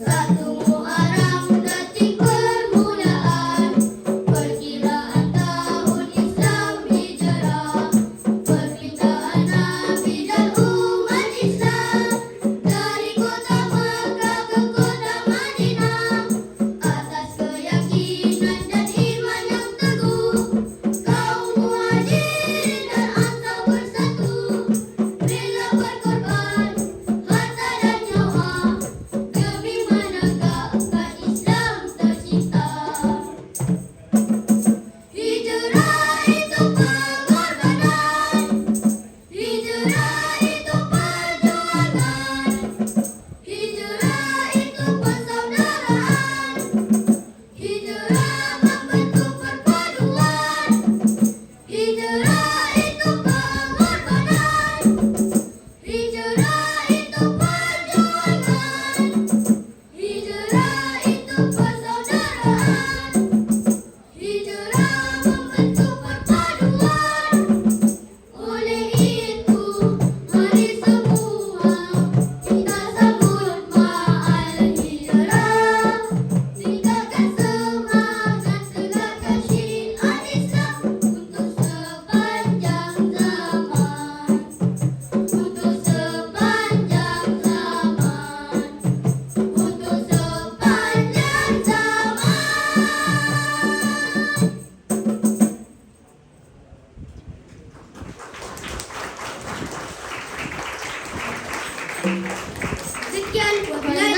Satu Muharram detik permulaan perkiraan tahun Islam Hijrah, perpindahan Nabi dan umat Islam dari kota Makkah ke kota Madinah. Atas keyakinan dan iman yang teguh, kaum Muhajirin dan Ansar bersatu, rela berkorban harta dan nyawa demi menegakkan Islam tercipta. Hijrah itu pengorbanan, hijrah itu perjuangan, hijrah itu persaudaraan, hijrah membentuk perpaduan, hijrah itu pengorbanan, hijrah itu perjuangan, hijrah itu persaudaraan, hijrah membentuk perpaduan. Oleh itu, mari semua kita sambut ma'al hijrah, tinggalkan semangat, tegakkan syariat Islam untuk sepanjang zaman, untuk sepanjang zaman, untuk sepanjang zaman. Sekian wabillahi